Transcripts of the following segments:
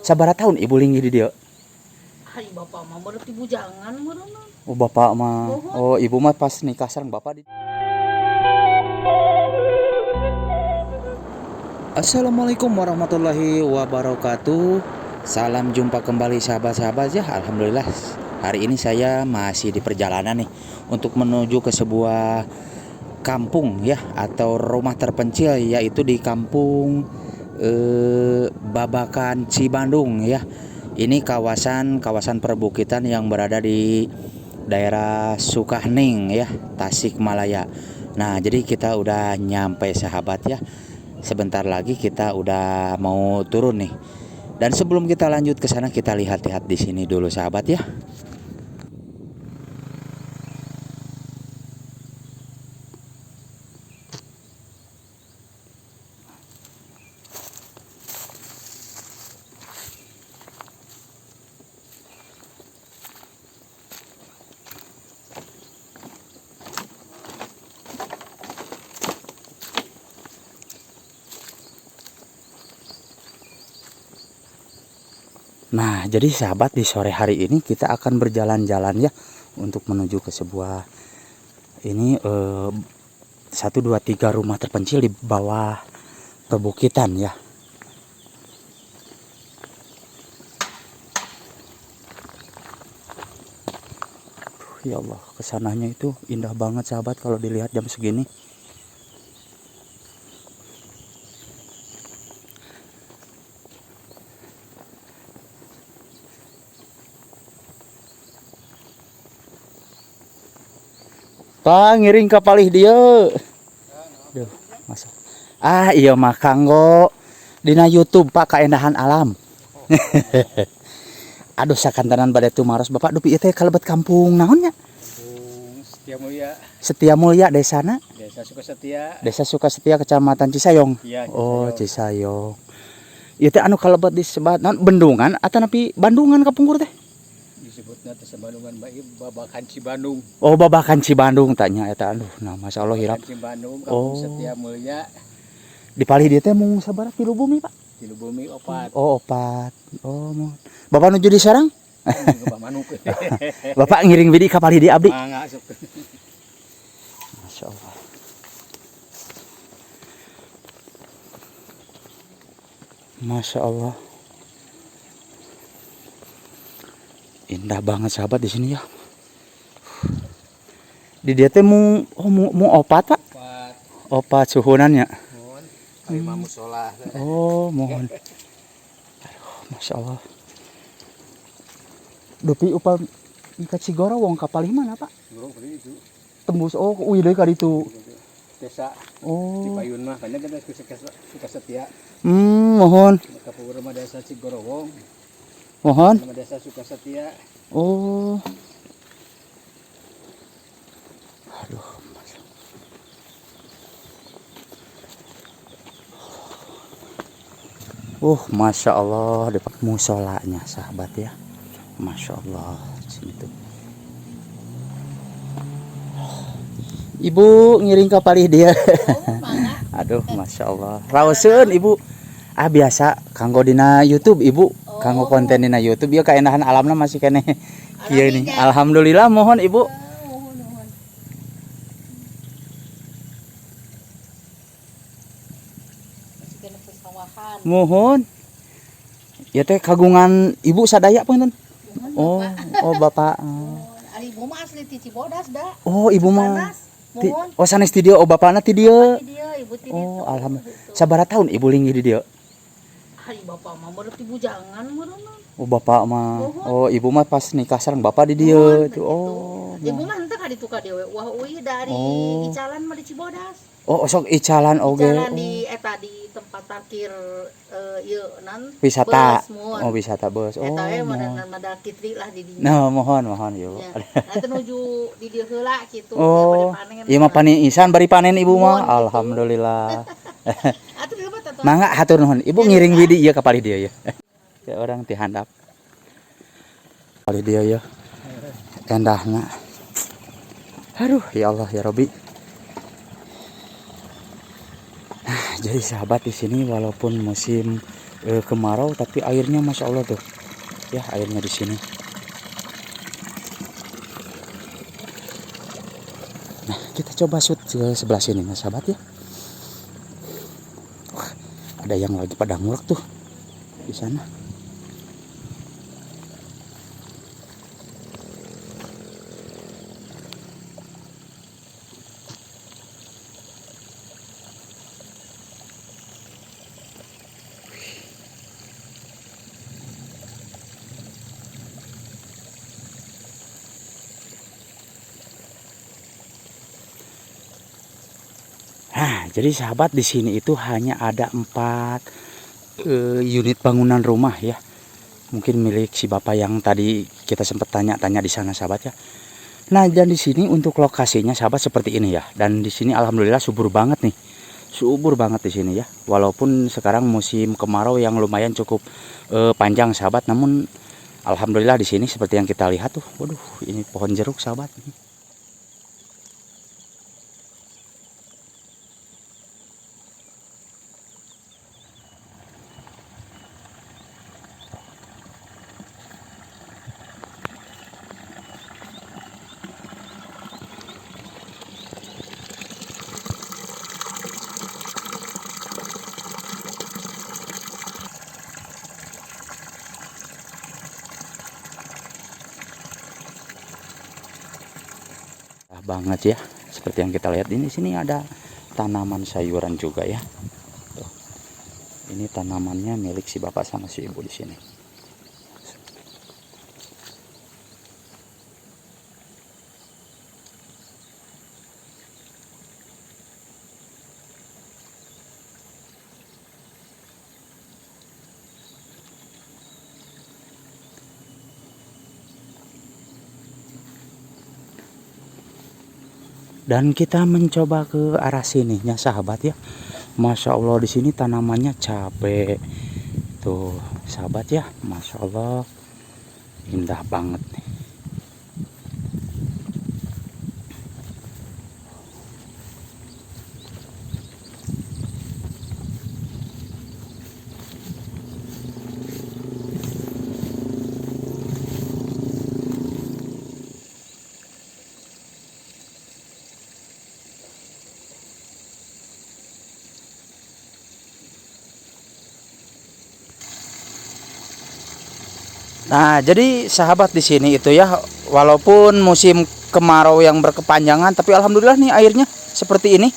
sabaraha tahun ibu linggih di dieu? Hai bapak mah berarti ibu jangan meureunan. Oh bapak mah. Oh ibu mah pas nikah sareng bapak di. Assalamualaikum warahmatullahi wabarakatuh. Salam jumpa kembali sahabat-sahabat ya. Alhamdulillah hari ini saya masih di perjalanan nih untuk menuju ke sebuah kampung ya atau rumah terpencil, yaitu di kampung Babakan Cibandung ya. Ini kawasan perbukitan yang berada di daerah Sukahning ya, Tasikmalaya. Nah, jadi kita udah nyampe sahabat ya. Sebentar lagi kita udah mau turun nih. Dan sebelum kita lanjut ke sana, kita lihat-lihat di sini dulu sahabat ya. Nah, jadi sahabat, di sore hari ini kita akan berjalan-jalan ya untuk menuju ke sebuah ini 1 2 3 rumah terpencil di bawah perbukitan ya. Ya Allah, kesananya itu indah banget sahabat kalau dilihat jam segini. Pak, ngiring ka palih dieu. Duh, masuk. Ah, iya mah kanggo dina YouTube Pak, kaendahan alam. Aduh, sakantanan bade tumaros Bapak dupi ieu teh kalebet kampung naonnya? Setia Mulia. Setia Mulia desana? Desa Sukasetia. Desa Sukasetia, Kecamatan Cisayong. Iya, Oh, Cisayong. Ieu teh anu kalebet disebat naon Bendungan atawa napi Bandungan kapungkur teh? Disebutna teh Bandungan Babakan Cibandung. Oh, Babakan Cibandung tanya eta. Aduh, nah masyaallah hirap. Babakan Cibandung, Kampung Oh. Setia Mulia. Di palih dieu teh mung sabaraha tilu bumi, Pak? Tilu Bumi opat. Oh, 4. Oh, mohon. Bapak nuju di Sarang? Bapak Manuk. Bapak ngiring bidi ka palih di abdi. Mangga sok. Masya Allah. Masya Allah. Indah banget sahabat di sini ya. Di dia teh mung opat Pak. Opat. Opat suhunannya. Mohon. Kami mah musola. Oh, mohon. Aduh, Masya Allah. Dupi upah ka Cigoro wong kapal mana Pak? Guru beli itu. Tembus uy deui ka ditu. Desa di Oh. Payun mah kan ada Sukasetia. Mohon. Kapur rumah desa Cigorowong. Mohon. Nama desa Sukasetia. Oh. Aduh. Masya Allah, depan musolanya sahabat ya. Masya Allah, sini tuh. Ibu ngiring ka palih dia. Aduh, Masya Allah. Raoseun Ibu. Ah biasa kanggo dina YouTube Ibu. Kanggo konten dina YouTube ya, kaendahan alamna masih kene kieu nih. Alhamdulillah, mohon Ibu. Mohon. Ya teh kagungan Ibu sadaya punten. Oh, Bapak. Ari ibu mah asli ti Cibodas da. Oh, Ibu mah. Mohon. Oh, sanes ti dieu, oh bapakna ti dieu. Ti dia ibu ti Oh, ditu. alhamdulillah. Sabaraha tahun Ibu linggih di dieu? Hai bapak mah berarti ibu jangan meureunan. Oh, bapak mah. Oh, Ibu mah pas nikah sareng bapak di dieu itu. Oh. Ibu mah henteu ka ditu ka dewe. Wah uy dari Oh. Icalan mah di Cibodas. Oh, sok icalan oge. Jalan di eta di tempat parkir ieu nan Wisata. bus, mohon. Oh, wisata bus. Oh. Eta we Mohon. modal kitri lah di dinya. Nah, mohon Ibu. Ya. Nah, nuju di dieu heula kitu. Oh. Pada panen. Ieu mah paniisan bari panen Ibu mah. Mohon gitu. Alhamdulillah. Atuh dieu mah tatoan. Mangga hatur nuhun. Ibu ngiring widi ieu ka palih dieu ya. Ya orang ti handap. Palih dieu ya. Endahna. Aduh, ya Allah ya Robi. Jadi sahabat di sini walaupun musim kemarau, tapi airnya masya Allah tuh ya, airnya di sini. Nah kita coba shoot ke sebelah sini ya sahabat ya. Wah, ada yang lagi pada ngulek tuh di sana. Nah, jadi sahabat di sini itu hanya ada 4 unit bangunan rumah ya. Mungkin milik si bapak yang tadi kita sempat tanya-tanya di sana sahabat ya. Nah, dan di sini untuk lokasinya sahabat seperti ini ya. Dan di sini alhamdulillah subur banget nih. Subur banget di sini ya. Walaupun sekarang musim kemarau yang lumayan cukup panjang sahabat, namun alhamdulillah di sini seperti yang kita lihat tuh. Waduh, ini pohon jeruk sahabat. Banget ya, seperti yang kita lihat ini, sini ada tanaman sayuran juga ya. Tuh. Ini tanamannya milik si bapak sama si ibu di sini. Dan kita mencoba ke arah sininya sahabat ya. Masya Allah di sini tanamannya cabai. Tuh sahabat ya, Masya Allah indah banget nih. Nah, jadi sahabat di sini itu ya, walaupun musim kemarau yang berkepanjangan, tapi alhamdulillah nih airnya seperti ini.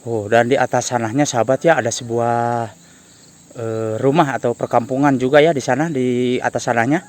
Oh, dan di atas sananya sahabat ya ada sebuah rumah atau perkampungan juga ya di sana, di atas sananya.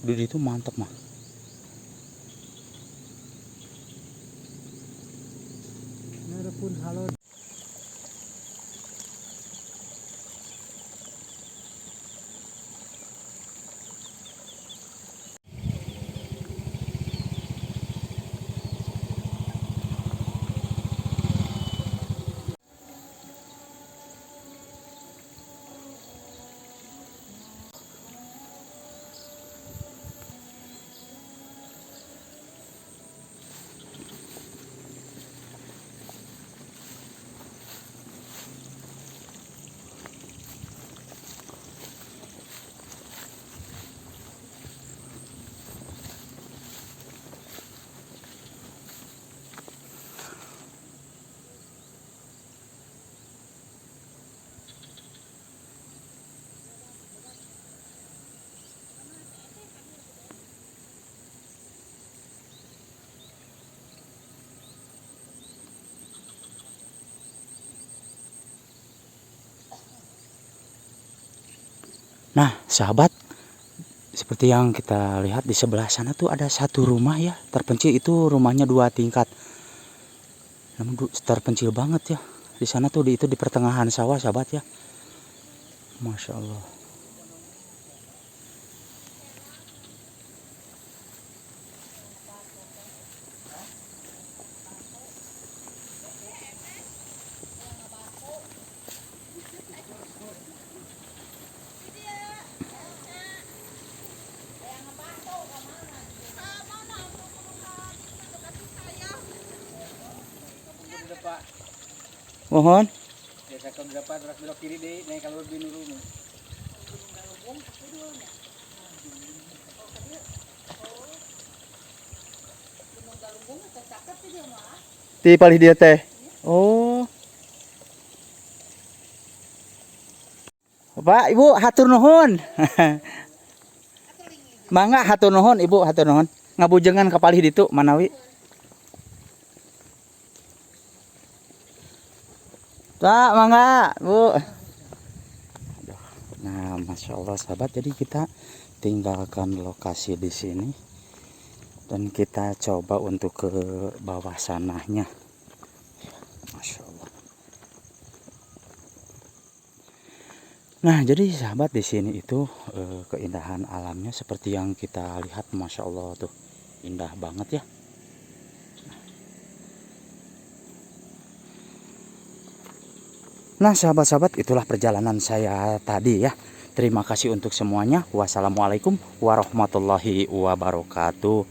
Di itu mantap mah. Halo. Nah, sahabat, seperti yang kita lihat di sebelah sana tuh ada satu rumah ya, terpencil. Itu rumahnya 2 tingkat. Namun terpencil banget ya. Di sana tuh itu di pertengahan sawah, sahabat ya. Masya Allah. Pak, Mohon. biasa kalau dapat terus belok kiri deh, naik kalau binu rumah. Di palih dia teh. Oh. Pak, Ibu hatur nuhun. Mangga hatur nuhun, Ibu hatur nuhun. Ngabujengan ka palih ditu manawi. Pak, mangga, Bu. Aduh. Nah, Masya Allah sahabat, jadi kita tinggalkan lokasi di sini dan kita coba untuk ke bawah sananya. Masya Allah. Nah, jadi sahabat di sini itu keindahan alamnya seperti yang kita lihat, Masya Allah tuh indah banget ya. Nah, sahabat-sahabat, itulah perjalanan saya tadi ya. Terima kasih untuk semuanya. Wassalamualaikum warahmatullahi wabarakatuh.